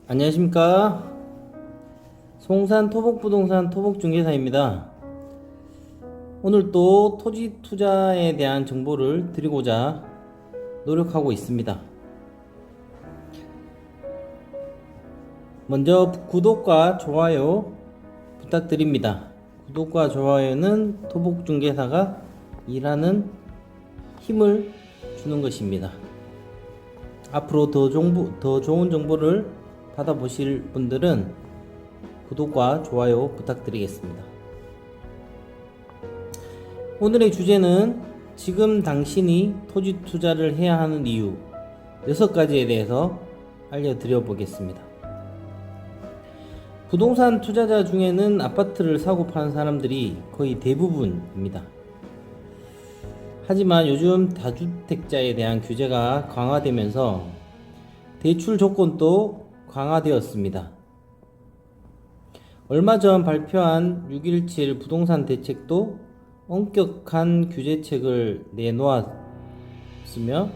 안녕하십니까. 송산 토복부동산 토복중개사입니다. 오늘 또 토지 투자에 대한 정보를 드리고자 노력하고 있습니다. 먼저 구독과 좋아요 부탁드립니다. 구독과 좋아요는 토복중개사가 일하는 힘을 주는 것입니다. 앞으로 더 좋은 정보를 받아보실 분들은 구독과 좋아요 부탁드리겠습니다. 오늘의 주제는 지금 당신이 토지 투자를 해야 하는 이유 6가지에 대해서 알려드려 보겠습니다. 부동산 투자자 중에는 아파트를 사고 파는 사람들이 거의 대부분입니다. 하지만 요즘 다주택자에 대한 규제가 강화되면서 대출 조건도 강화되었습니다. 얼마 전 발표한 6.17 부동산 대책도 엄격한 규제책을 내놓았으며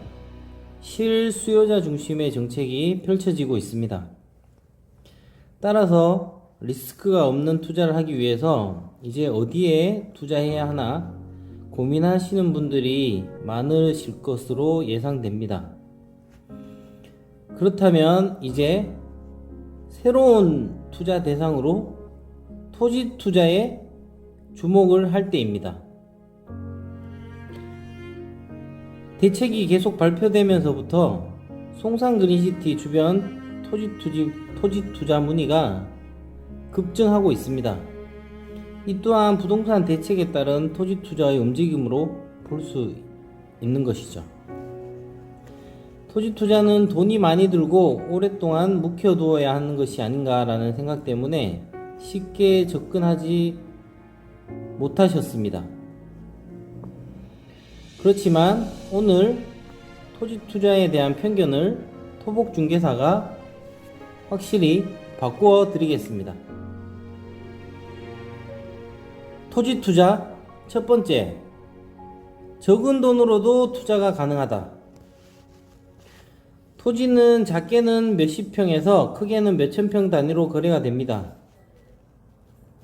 실수요자 중심의 정책이 펼쳐지고 있습니다. 따라서 리스크가 없는 투자를 하기 위해서 이제 어디에 투자해야 하나 고민하시는 분들이 많으실 것으로 예상됩니다. 그렇다면 이제 새로운 투자 대상으로 토지 투자에 주목을 할 때입니다. 대책이 계속 발표되면서부터 송산 그린시티 주변 토지 투자 문의가 급증하고 있습니다. 이 또한 부동산 대책에 따른 토지 투자의 움직임으로 볼 수 있는 것이죠. 토지 투자는 돈이 많이 들고 오랫동안 묵혀두어야 하는 것이 아닌가라는 생각 때문에 쉽게 접근하지 못하셨습니다. 그렇지만 오늘 토지 투자에 대한 편견을 토복중개사가 확실히 바꾸어 드리겠습니다. 토지 투자 첫 번째, 적은 돈으로도 투자가 가능하다. 토지는 작게는 몇십 평에서 크게는 몇천 평 단위로 거래가 됩니다.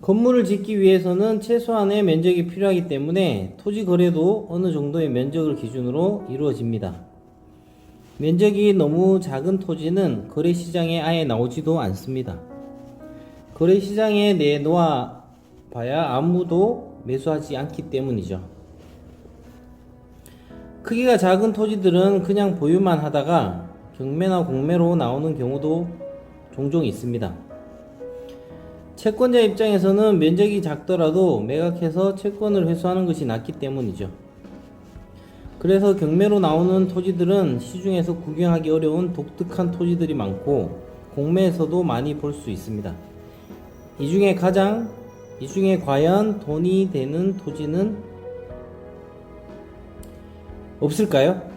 건물을 짓기 위해서는 최소한의 면적이 필요하기 때문에 토지 거래도 어느 정도의 면적을 기준으로 이루어집니다. 면적이 너무 작은 토지는 거래시장에 아예 나오지도 않습니다. 거래시장에 내놓아 봐야 아무도 매수하지 않기 때문이죠. 크기가 작은 토지들은 그냥 보유만 하다가 경매나 공매로 나오는 경우도 종종 있습니다. 채권자 입장에서는 면적이 작더라도 매각해서 채권을 회수하는 것이 낫기 때문이죠. 그래서 경매로 나오는 토지들은 시중에서 구경하기 어려운 독특한 토지들이 많고 공매에서도 많이 볼 수 있습니다. 이 중에 과연 돈이 되는 토지는 없을까요?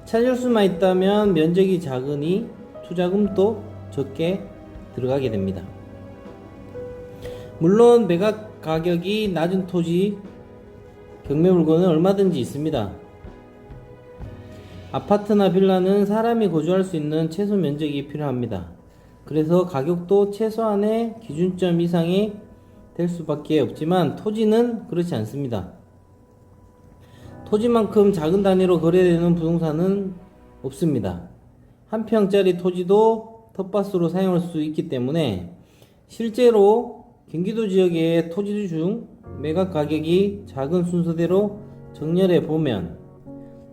찾을 수만 있다면 면적이 작으니 투자금도 적게 들어가게 됩니다. 물론 매각 가격이 낮은 토지 경매 물건은 얼마든지 있습니다. 아파트나 빌라는 사람이 거주할 수 있는 최소 면적이 필요합니다. 그래서 가격도 최소한의 기준점 이상이 될 수밖에 없지만 토지는 그렇지 않습니다. 토지만큼 작은 단위로 거래되는 부동산은 없습니다. 한 평짜리 토지도 텃밭으로 사용할 수 있기 때문에 실제로 경기도 지역의 토지 중 매각 가격이 작은 순서대로 정렬해 보면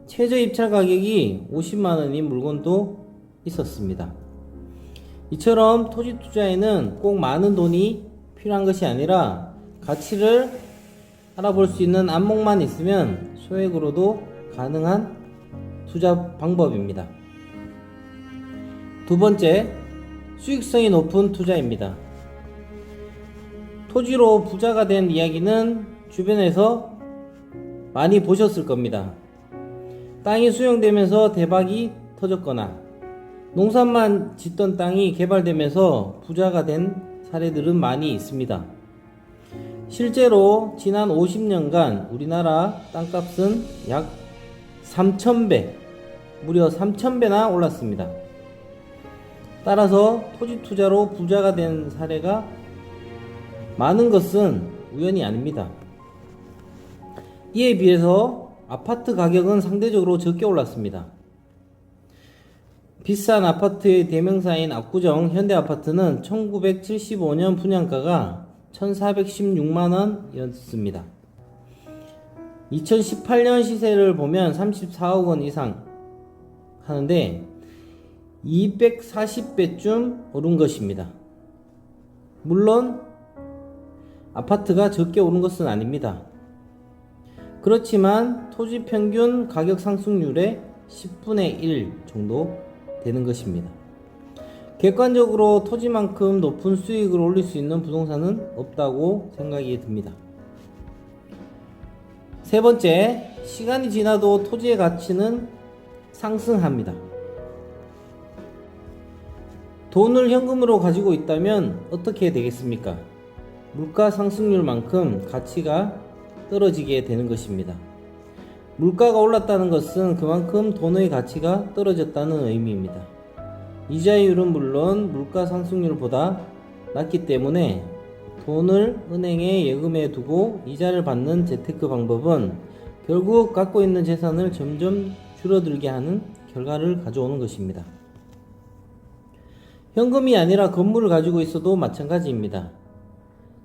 최저 입찰 가격이 50만원인 물건도 있었습니다. 이처럼 토지 투자에는 꼭 많은 돈이 필요한 것이 아니라 가치를 알아볼 수 있는 안목만 있으면 소액으로도 가능한 투자 방법입니다. 두 번째, 수익성이 높은 투자입니다. 토지로 부자가 된 이야기는 주변에서 많이 보셨을 겁니다. 땅이 수용되면서 대박이 터졌거나 농사만 짓던 땅이 개발되면서 부자가 된 사례들은 많이 있습니다. 실제로 지난 50년간 우리나라 땅값은 약 3,000배, 무려 3,000배나 올랐습니다. 따라서 토지 투자로 부자가 된 사례가 많은 것은 우연이 아닙니다. 이에 비해서 아파트 가격은 상대적으로 적게 올랐습니다. 비싼 아파트의 대명사인 압구정 현대아파트는 1975년 분양가가 1416만원이었습니다. 2018년 시세를 보면 34억 원 이상 하는데 240배쯤 오른 것입니다. 물론 아파트가 적게 오른 것은 아닙니다. 그렇지만 토지 평균 가격 상승률의 10분의 1 정도 되는 것입니다. 객관적으로 토지만큼 높은 수익을 올릴 수 있는 부동산은 없다고 생각이 듭니다. 세 번째, 시간이 지나도 토지의 가치는 상승합니다. 돈을 현금으로 가지고 있다면 어떻게 되겠습니까? 물가 상승률만큼 가치가 떨어지게 되는 것입니다. 물가가 올랐다는 것은 그만큼 돈의 가치가 떨어졌다는 의미입니다. 이자율은 물론 물가 상승률보다 낮기 때문에 돈을 은행에 예금해 두고 이자를 받는 재테크 방법은 결국 갖고 있는 재산을 점점 줄어들게 하는 결과를 가져오는 것입니다. 현금이 아니라 건물을 가지고 있어도 마찬가지입니다.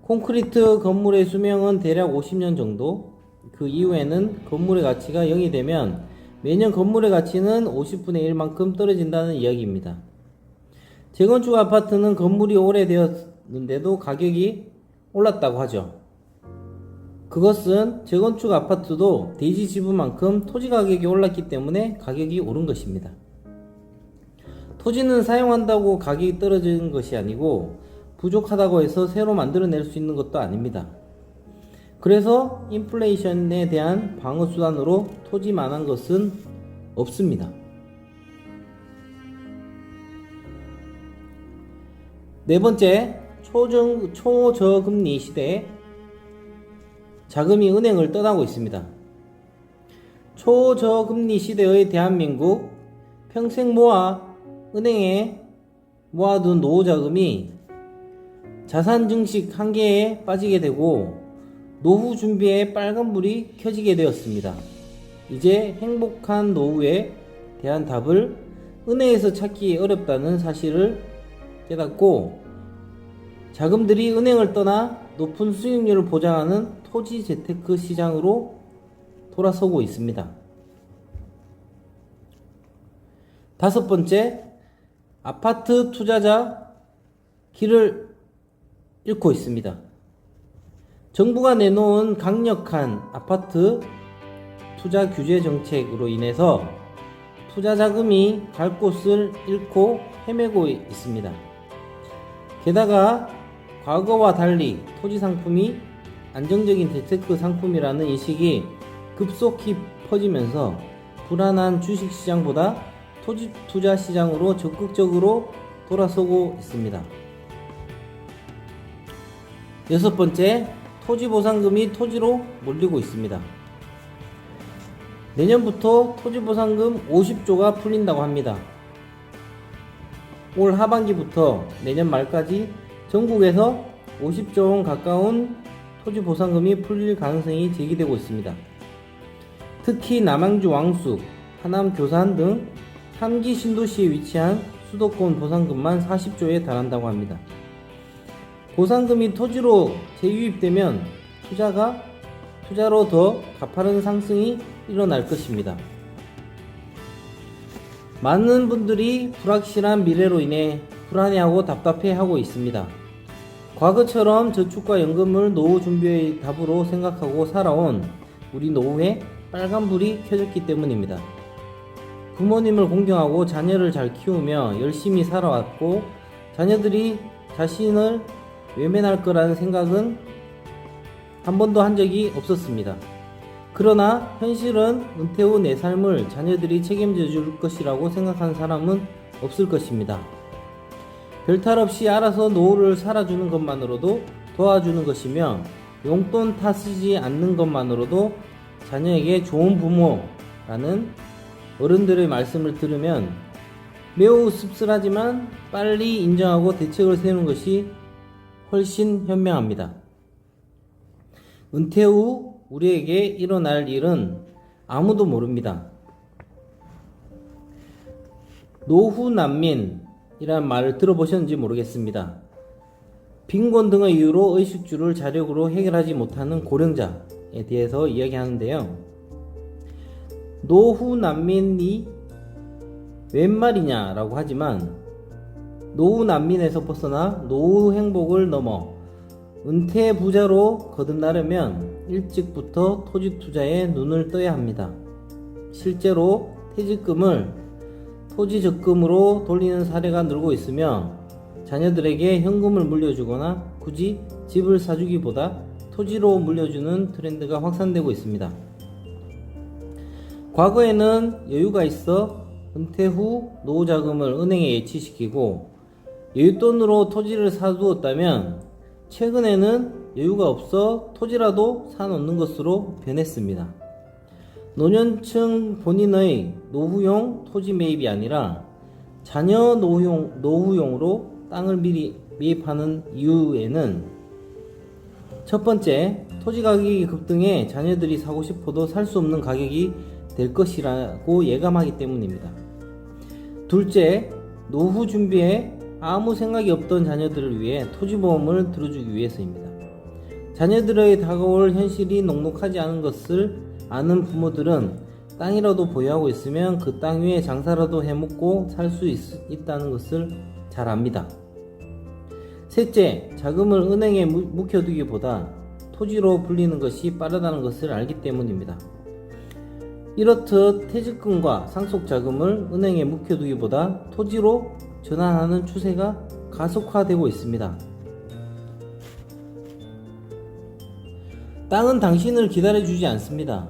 콘크리트 건물의 수명은 대략 50년 정도, 그 이후에는 건물의 가치가 0이 되면 매년 건물의 가치는 50분의 1만큼 떨어진다는 이야기입니다. 재건축 아파트는 건물이 오래되었는데도 가격이 올랐다고 하죠. 그것은 재건축 아파트도 대지 지분만큼 토지 가격이 올랐기 때문에 가격이 오른 것입니다. 토지는 사용한다고 가격이 떨어지는 것이 아니고 부족하다고 해서 새로 만들어낼 수 있는 것도 아닙니다. 그래서 인플레이션에 대한 방어 수단으로 토지만한 것은 없습니다. 네 번째, 초저금리 시대에 자금이 은행을 떠나고 있습니다. 초저금리 시대의 대한민국, 평생 은행에 모아둔 노후자금이 자산 증식 한계에 빠지게 되고 노후 준비에 빨간불이 켜지게 되었습니다. 이제 행복한 노후에 대한 답을 은행에서 찾기 어렵다는 사실을 깨닫고 자금들이 은행을 떠나 높은 수익률을 보장하는 토지 재테크 시장으로 돌아서고 있습니다. 다섯 번째, 아파트 투자자 길을 잃고 있습니다. 정부가 내놓은 강력한 아파트 투자 규제 정책으로 인해서 투자 자금이 갈 곳을 잃고 헤매고 있습니다. 게다가 과거와 달리 토지 상품이 안정적인 재테크 상품이라는 인식이 급속히 퍼지면서 불안한 주식 시장보다 토지 투자 시장으로 적극적으로 돌아서고 있습니다. 여섯 번째, 토지 보상금이 토지로 몰리고 있습니다. 내년부터 토지 보상금 50조가 풀린다고 합니다. 올 하반기부터 내년 말까지 전국에서 50조 원 가까운 토지 보상금이 풀릴 가능성이 제기되고 있습니다. 특히 남양주 왕숙, 하남 교산 등 3기 신도시에 위치한 수도권 보상금만 40조에 달한다고 합니다. 보상금이 토지로 재유입되면 투자로 더 가파른 상승이 일어날 것입니다. 많은 분들이 불확실한 미래로 인해 불안해하고 답답해하고 있습니다. 과거처럼 저축과 연금을 노후 준비의 답으로 생각하고 살아온 우리 노후에 빨간불이 켜졌기 때문입니다. 부모님을 공경하고 자녀를 잘 키우며 열심히 살아왔고 자녀들이 자신을 외면할 거라는 생각은 한 번도 한 적이 없었습니다. 그러나 현실은 은퇴 후 내 삶을 자녀들이 책임져 줄 것이라고 생각하는 사람은 없을 것입니다. 별탈 없이 알아서 노후를 살아주는 것만으로도 도와주는 것이며 용돈 타 쓰지 않는 것만으로도 자녀에게 좋은 부모라는 어른들의 말씀을 들으면 매우 씁쓸하지만 빨리 인정하고 대책을 세우는 것이 훨씬 현명합니다. 은퇴 후 우리에게 일어날 일은 아무도 모릅니다. 노후 난민이란 말을 들어보셨는지 모르겠습니다. 빈곤 등의 이유로 의식주를 자력으로 해결하지 못하는 고령자에 대해서 이야기하는데요. 노후 난민이 웬 말이냐라고 하지만 노후 난민에서 벗어나 노후 행복을 넘어 은퇴 부자로 거듭나려면 일찍부터 토지 투자에 눈을 떠야 합니다. 실제로 퇴직금을 토지 적금으로 돌리는 사례가 늘고 있으며 자녀들에게 현금을 물려주거나 굳이 집을 사주기보다 토지로 물려주는 트렌드가 확산되고 있습니다. 과거에는 여유가 있어 은퇴 후 노후자금을 은행에 예치시키고 여윳돈으로 토지를 사두었다면 최근에는 여유가 없어 토지라도 사놓는 것으로 변했습니다. 노년층 본인의 노후용 토지 매입이 아니라 자녀 노후용으로 땅을 미리 매입하는 이유에는 첫 번째, 토지 가격이 급등해 자녀들이 사고 싶어도 살 수 없는 가격이 될 것이라고 예감하기 때문입니다. 둘째, 노후 준비에 아무 생각이 없던 자녀들을 위해 토지보험을 들어주기 위해서입니다. 자녀들의 다가올 현실이 녹록하지 않은 것을 아는 부모들은 땅이라도 보유하고 있으면 그 땅 위에 장사라도 해먹고 살 수 있다는 것을 잘 압니다. 셋째, 자금을 은행에 묵혀두기보다 토지로 불리는 것이 빠르다는 것을 알기 때문입니다. 이렇듯 퇴직금과 상속자금을 은행에 묵혀두기보다 토지로 전환하는 추세가 가속화되고 있습니다. 땅은 당신을 기다려주지 않습니다.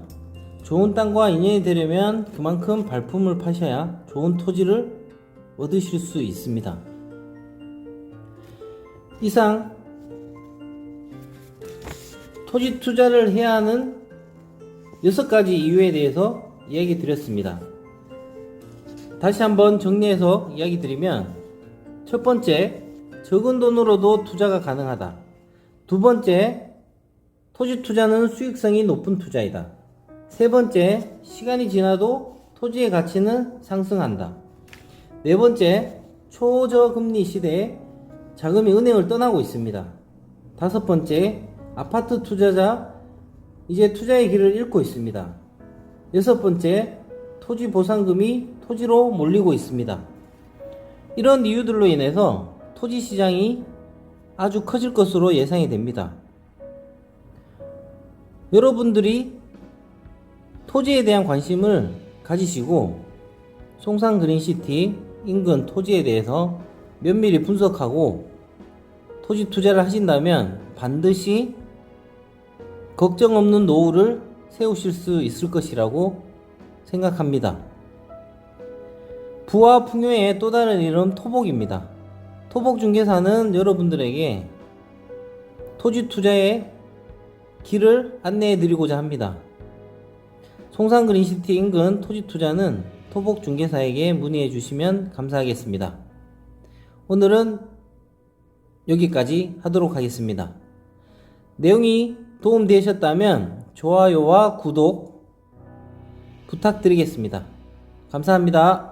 좋은 땅과 인연이 되려면 그만큼 발품을 파셔야 좋은 토지를 얻으실 수 있습니다. 이상 토지 투자를 해야 하는 6가지 이유에 대해서 이야기 드렸습니다. 다시 한번 정리해서 이야기 드리면, 첫 번째, 적은 돈으로도 투자가 가능하다. 두 번째, 토지 투자는 수익성이 높은 투자이다. 세 번째, 시간이 지나도 토지의 가치는 상승한다. 네 번째, 초저금리 시대에 자금이 은행을 떠나고 있습니다. 다섯 번째, 아파트 투자자 이제 투자의 길을 잃고 있습니다. 여섯 번째, 토지 보상금이 토지로 몰리고 있습니다. 이런 이유들로 인해서 토지 시장이 아주 커질 것으로 예상이 됩니다. 여러분들이 토지에 대한 관심을 가지시고 송산 그린시티 인근 토지에 대해서 면밀히 분석하고 토지 투자를 하신다면 반드시 걱정 없는 노후를 세우실 수 있을 것이라고 생각합니다. 부와 풍요의 또 다른 이름 토복입니다. 토복중개사는 여러분들에게 토지 투자의 길을 안내해 드리고자 합니다. 송산 그린시티 인근 토지 투자는 토복중개사에게 문의해 주시면 감사하겠습니다. 오늘은 여기까지 하도록 하겠습니다. 내용이 도움되셨다면 좋아요와 구독 부탁드리겠습니다. 감사합니다.